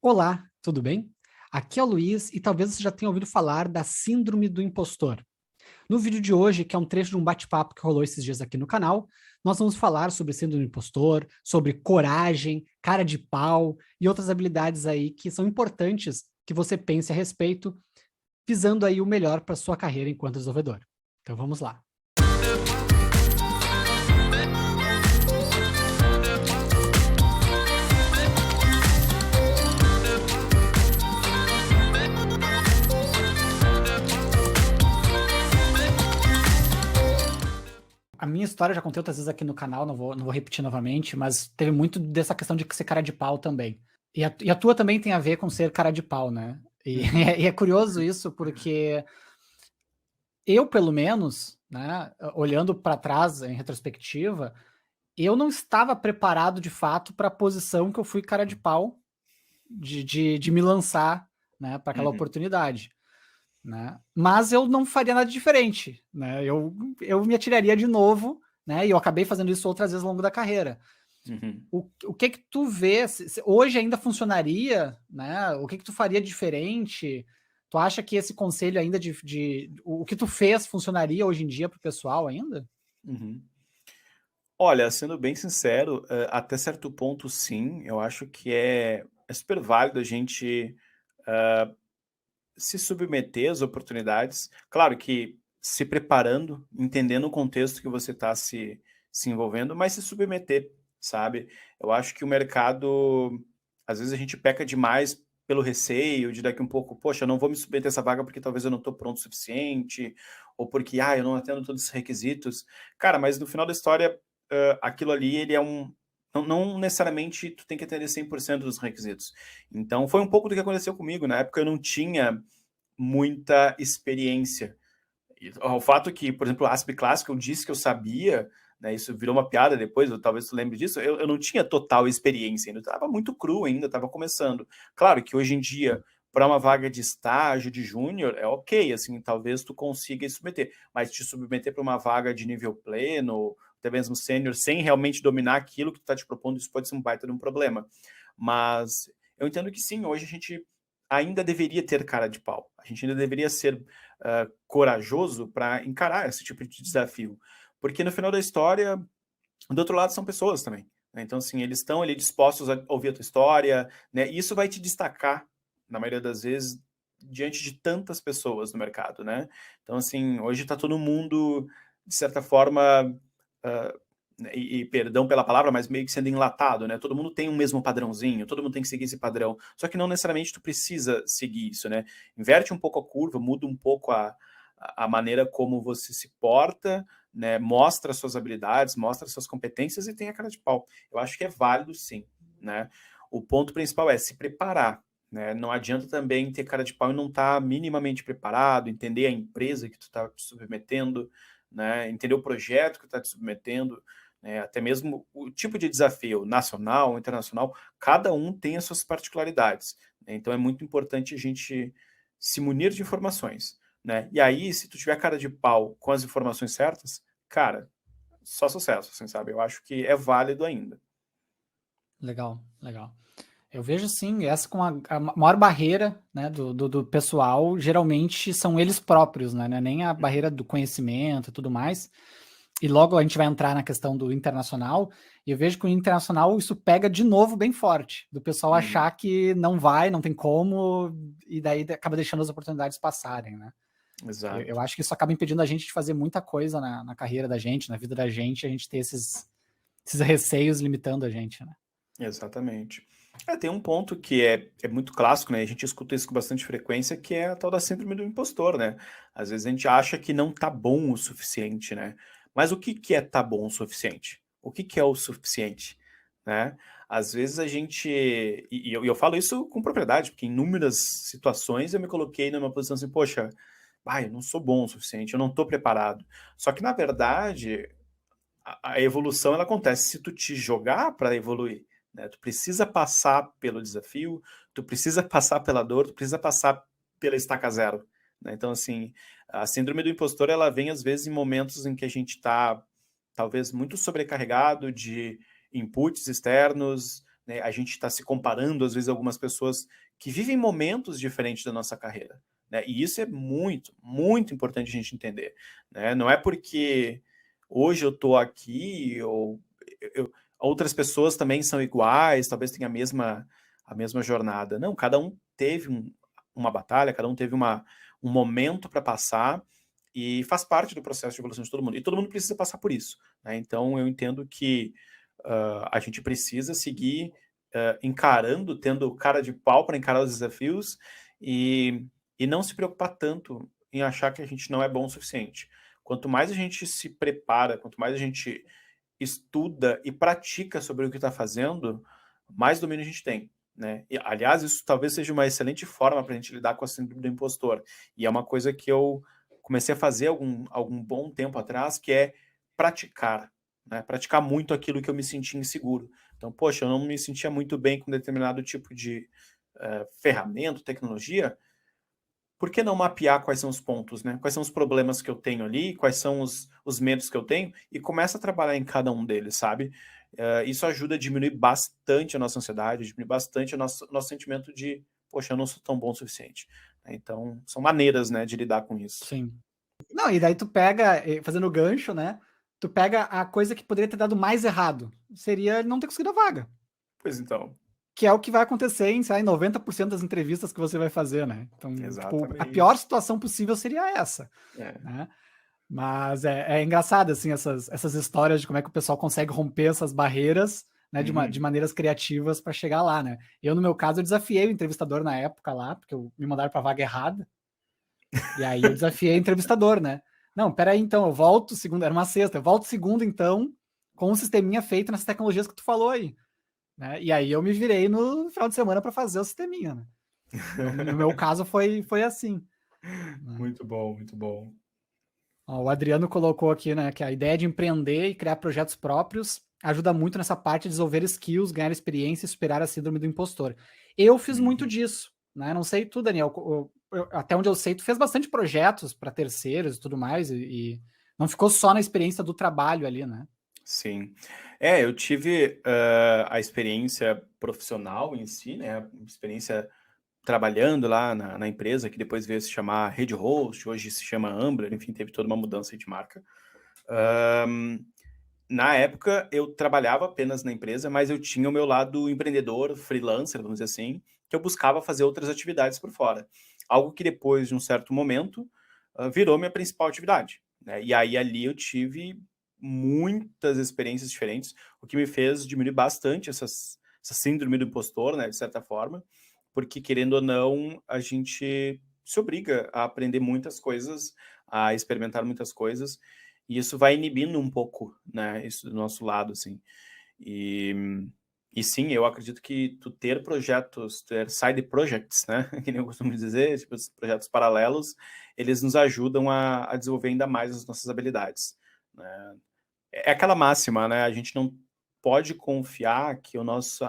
Olá, tudo bem? Aqui é o Luiz e talvez você já tenha ouvido falar da Síndrome do Impostor. No vídeo de hoje, que é um trecho de um bate-papo que rolou esses dias aqui no canal, nós vamos falar sobre Síndrome do Impostor, sobre coragem, cara de pau e outras habilidades aí que são importantes que você pense a respeito, visando aí o melhor para sua carreira enquanto desenvolvedor. Então vamos lá. A minha história eu já contei outras vezes aqui no canal, não vou repetir novamente, mas teve muito dessa questão de ser cara de pau também. E a tua também tem a ver com ser cara de pau, né? E, Uhum. e é curioso isso, porque eu, pelo menos, né, olhando para trás em retrospectiva, eu não estava preparado de fato para a posição que eu fui cara de pau de me lançar, né, para aquela Uhum. oportunidade. Né? Mas eu não faria nada diferente, né? Eu me atiraria de novo, né? E eu acabei fazendo isso outras vezes ao longo da carreira. Uhum. O que que tu vê? Hoje ainda funcionaria, né? O que que tu faria diferente? Tu acha que esse conselho ainda o que tu fez funcionaria hoje em dia para o pessoal ainda? Uhum. Olha, sendo bem sincero, até certo ponto sim, eu acho que é super válido a gente, se submeter às oportunidades. Claro que se preparando, entendendo o contexto que você está se envolvendo, mas se submeter, sabe. Eu acho que o mercado, às vezes a gente peca demais pelo receio de daqui um pouco: "Poxa, eu não vou me submeter a essa vaga porque talvez eu não estou pronto o suficiente", ou porque: "Ah, eu não atendo todos os requisitos". Cara, mas no final da história, aquilo ali ele é um não necessariamente tu tem que atender 100% dos requisitos. Então foi um pouco do que aconteceu comigo, na época eu não tinha muita experiência. E o fato que, por exemplo, o ASP clássico eu disse que eu sabia, né, isso virou uma piada depois, ou talvez tu lembre disso, eu não tinha total experiência ainda, eu estava muito cru ainda, estava começando. Claro que hoje em dia, para uma vaga de estágio, de júnior, é ok, assim, talvez tu consiga se submeter, mas te submeter para uma vaga de nível pleno, até mesmo sênior, sem realmente dominar aquilo que tu está te propondo, isso pode ser um baita de um problema. Mas eu entendo que sim, hoje a gente ainda deveria ter cara de pau, a gente ainda deveria ser corajoso para encarar esse tipo de desafio. Porque no final da história, do outro lado são pessoas também, né, então assim, eles estão ali dispostos a ouvir a tua história, né, e isso vai te destacar, na maioria das vezes, diante de tantas pessoas no mercado, né. Então assim, hoje está todo mundo, de certa forma, hã, perdão pela palavra, mas meio que sendo enlatado, né, todo mundo tem um mesmo padrãozinho, todo mundo tem que seguir esse padrão, só que não necessariamente tu precisa seguir isso, né. Inverte um pouco a curva, muda um pouco a maneira como você se porta, né, mostra suas habilidades, mostra suas competências e tem a cara de pau. Eu acho que é válido sim, né. O ponto principal é se preparar, né, não adianta também ter cara de pau e não estar minimamente preparado, entender a empresa que tu está te submetendo, né, entender o projeto que tu tá te submetendo, né, até mesmo o tipo de desafio, nacional, internacional, cada um tem as suas particularidades, né, então é muito importante a gente se munir de informações, né. E aí, se tu tiver cara de pau com as informações certas, cara, só sucesso, assim, sabe. Eu acho que é válido ainda. Legal, legal. Eu vejo sim, essa com a maior barreira, né, do pessoal, geralmente são eles próprios, né, não é nem a Uhum, barreira do conhecimento e tudo mais. E logo a gente vai entrar na questão do internacional, e eu vejo que o internacional isso pega de novo bem forte, do pessoal uhum, achar que não vai, não tem como, e daí acaba deixando as oportunidades passarem, né. Eu exato. acho que isso acaba impedindo a gente de fazer muita coisa na carreira da gente, na vida da gente, a gente ter esses receios limitando a gente, né. Exatamente. É, tem um ponto que é muito clássico, né, a gente escuta isso com bastante frequência, que é a tal da síndrome do impostor, né. Às vezes a gente acha que não tá bom o suficiente, né. Mas o que que é tá bom o suficiente? O que que é o suficiente, né? Às vezes a gente eu falo isso com propriedade, porque em inúmeras situações eu me coloquei numa posição assim: "Poxa, eu não sou bom o suficiente, eu não tô preparado". Só que na verdade a evolução ela acontece se tu te jogar para evoluir, né, tu precisa passar pelo desafio, tu precisa passar pela dor, tu precisa passar pela estaca zero, né, então assim, a síndrome do impostor ela vem às vezes em momentos em que a gente está talvez muito sobrecarregado de inputs externos, né? A gente está se comparando, às vezes, a algumas pessoas que vivem momentos diferentes da nossa carreira, né? E isso é muito, muito importante a gente entender, né? Não é porque hoje eu estou aqui, ou outras pessoas também são iguais, talvez tenham a mesma jornada. Não, cada um teve uma batalha, cada um teve um momento para passar, e faz parte do processo de evolução de todo mundo. E todo mundo precisa passar por isso, né? Então, eu entendo que a gente precisa seguir encarando, tendo cara de pau para encarar os desafios e não se preocupar tanto em achar que a gente não é bom o suficiente. Quanto mais a gente se prepara, quanto mais a gente estuda e pratica sobre o que está fazendo, mais domínio a gente tem, né? E, aliás, isso talvez seja uma excelente forma para a gente lidar com a síndrome do impostor. E é uma coisa que eu comecei a fazer algum bom tempo atrás, que é praticar, né? Praticar muito aquilo que eu me sentia inseguro. Então, poxa, eu não me sentia muito bem com determinado tipo de ferramenta, tecnologia. Por que não mapear quais são os pontos, né? Quais são os problemas que eu tenho ali, quais são os medos que eu tenho, e começa a trabalhar em cada um deles, sabe? Isso ajuda a diminuir bastante a nossa ansiedade, diminuir bastante o nosso sentimento de, poxa, eu não sou tão bom o suficiente. Então, são maneiras, né, de lidar com isso. Sim. Não, e daí tu pega, fazendo gancho, né? Tu pega a coisa que poderia ter dado mais errado. Seria não ter conseguido a vaga. Pois então. Que é o que vai acontecer em, sei lá, em 90% das entrevistas que você vai fazer, né? Então, tipo, a Exatamente. pior situação possível seria essa, É. né? Mas é engraçado, assim, essas histórias de como é que o pessoal consegue romper essas barreiras, né, de maneiras criativas para chegar lá, né? Eu, no meu caso, eu desafiei o entrevistador na época lá, porque me mandaram para vaga errada. E aí eu desafiei o entrevistador, né? Não, peraí, então, eu volto segunda, era uma sexta, eu volto segunda, então, com um sisteminha feito nessas tecnologias que tu falou aí. Né? E aí eu me virei no final de semana para fazer o sisteminha, né? No meu caso foi assim. Né? Muito bom, muito bom. Ó, o Adriano colocou aqui, né, que a ideia de empreender e criar projetos próprios ajuda muito nessa parte de desenvolver skills, ganhar experiência e superar a síndrome do impostor. Eu fiz muito disso, né? Não sei tu, Daniel. Até onde eu sei, tu fez bastante projetos para terceiros e tudo mais, e não ficou só na experiência do trabalho ali, né? Sim. Eu tive a experiência profissional em si, né? Experiência trabalhando lá na empresa, que depois veio se chamar Rede Host, hoje se chama Ambler, enfim, teve toda uma mudança de marca. Na época, eu trabalhava apenas na empresa, mas eu tinha o meu lado empreendedor, freelancer, vamos dizer assim, que eu buscava fazer outras atividades por fora. Algo que depois de um certo momento virou minha principal atividade, né? E aí ali eu tive muitas experiências diferentes, o que me fez diminuir bastante essa síndrome do impostor, né, de certa forma, porque querendo ou não, a gente se obriga a aprender muitas coisas, a experimentar muitas coisas, e isso vai inibindo um pouco, né, isso do nosso lado, assim. E sim, eu acredito que tu ter projetos, ter side projects, né, que nem eu costumo dizer, tipo, projetos paralelos, eles nos ajudam a desenvolver ainda mais as nossas habilidades, né. É aquela máxima, né, a gente não pode confiar que o nosso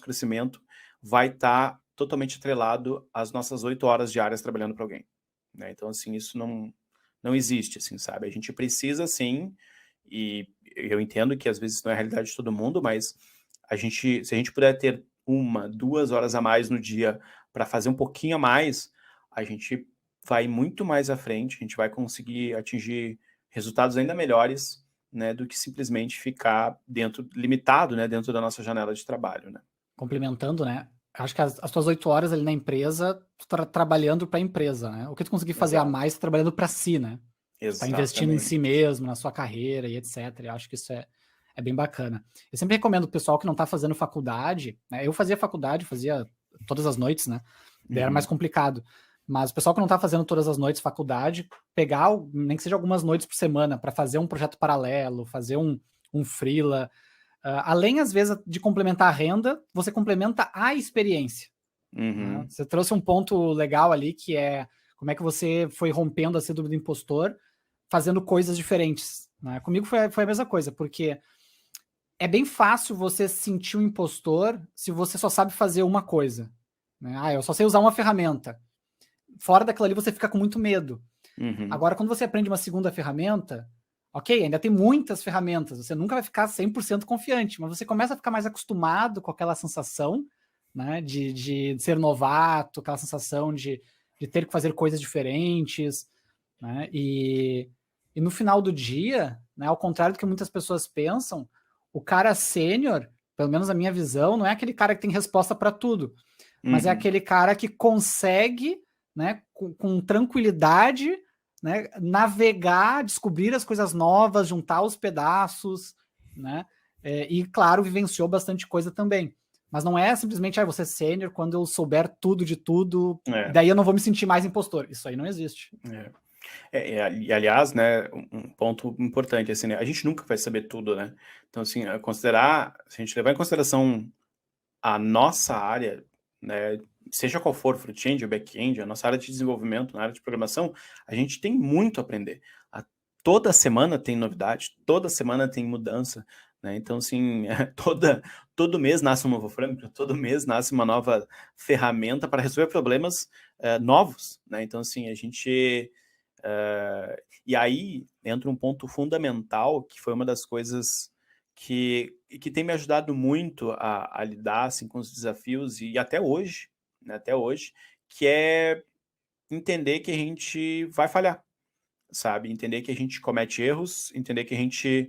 crescimento vai estar totalmente atrelado às nossas 8 horas diárias trabalhando para alguém, né. Então, assim, isso não existe, assim, sabe. A gente precisa sim, e eu entendo que às vezes não é a realidade de todo mundo, mas se a gente puder ter 1, 2 horas a mais no dia para fazer um pouquinho a mais, a gente vai muito mais à frente, a gente vai conseguir atingir resultados ainda melhores, né, do que simplesmente ficar limitado, né, dentro da nossa janela de trabalho, né. Complementando, né? Acho que as tuas 8 horas ali na empresa, tu tá trabalhando para a empresa, né? O que tu conseguir fazer a Exato. mais, tá trabalhando para si, né? Tu tá investindo em si Exatamente. mesmo, na sua carreira e etc. Eu acho que isso é bem bacana. Eu sempre recomendo o pessoal que não tá fazendo faculdade, né? Eu fazia faculdade, fazia todas as noites, né? Daí era mais complicado. Mas o pessoal que não tá fazendo todas as noites faculdade, pegar, nem que seja algumas noites por semana, para fazer um projeto paralelo, fazer um freela. Além, às vezes, de complementar a renda, você complementa a experiência. Né? Você trouxe um ponto legal ali, que é como é que você foi rompendo a síndrome do impostor, fazendo coisas diferentes. Né? Comigo foi a mesma coisa, porque é bem fácil você se sentir um impostor se você só sabe fazer uma coisa. Né? Eu só sei usar uma ferramenta. Fora daquilo ali, você fica com muito medo. Agora, quando você aprende uma segunda ferramenta, Ok, ainda tem muitas ferramentas, você nunca vai ficar 100% confiante, mas você começa a ficar mais acostumado com aquela sensação, né, de ser novato, aquela sensação de ter que fazer coisas diferentes, né, e no final do dia, né, ao contrário do que muitas pessoas pensam, o cara sênior, pelo menos a minha visão, não é aquele cara que tem resposta para tudo, mas é aquele cara que consegue, né, com tranquilidade, né, navegar, descobrir as coisas novas, juntar os pedaços, né, e claro, vivenciou bastante coisa também. Mas não é simplesmente, você é sênior quando eu souber tudo de tudo, daí eu não vou me sentir mais impostor. Isso aí não existe. E aliás, né, um ponto importante, assim, né, a gente nunca vai saber tudo, né? Então, assim, se a gente levar em consideração a nossa área, né, seja qual for, front-end ou back-end, a nossa área de desenvolvimento, na área de programação, a gente tem muito a aprender. Toda semana tem novidade, toda semana tem mudança, né? Então, assim, todo mês nasce um novo framework, todo mês nasce uma nova ferramenta para resolver problemas novos, né? Então, assim, a gente... e aí entra um ponto fundamental, que foi uma das coisas que tem me ajudado muito a lidar assim, com os desafios, e até hoje, né, que é entender que a gente vai falhar, sabe? Entender que a gente comete erros, entender que a gente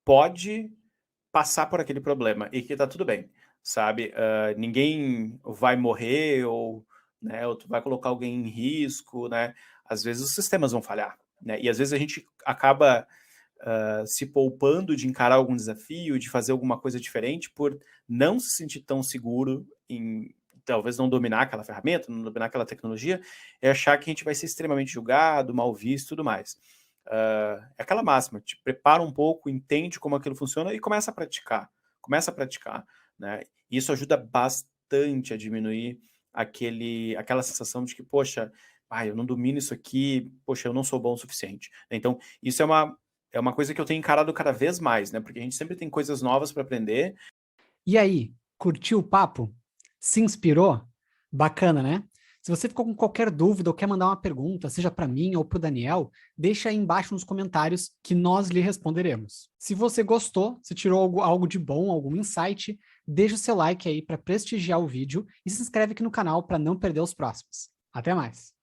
pode passar por aquele problema e que tá tudo bem, sabe? Ninguém vai morrer ou tu vai colocar alguém em risco, né? Às vezes os sistemas vão falhar, né? E às vezes a gente acaba se poupando de encarar algum desafio, de fazer alguma coisa diferente por não se sentir tão seguro em talvez não dominar aquela ferramenta, não dominar aquela tecnologia, é achar que a gente vai ser extremamente julgado, mal visto e tudo mais. É aquela máxima, te prepara um pouco, entende como aquilo funciona e começa a praticar, né? Isso ajuda bastante a diminuir aquela sensação de que, poxa, eu não domino isso aqui, poxa, eu não sou bom o suficiente. Então, isso é uma coisa que eu tenho encarado cada vez mais, né? Porque a gente sempre tem coisas novas para aprender. E aí, curtiu o papo? Se inspirou? Bacana, né? Se você ficou com qualquer dúvida ou quer mandar uma pergunta, seja para mim ou para o Daniel, deixa aí embaixo nos comentários que nós lhe responderemos. Se você gostou, se tirou algo de bom, algum insight, deixa o seu like aí para prestigiar o vídeo e se inscreve aqui no canal para não perder os próximos. Até mais!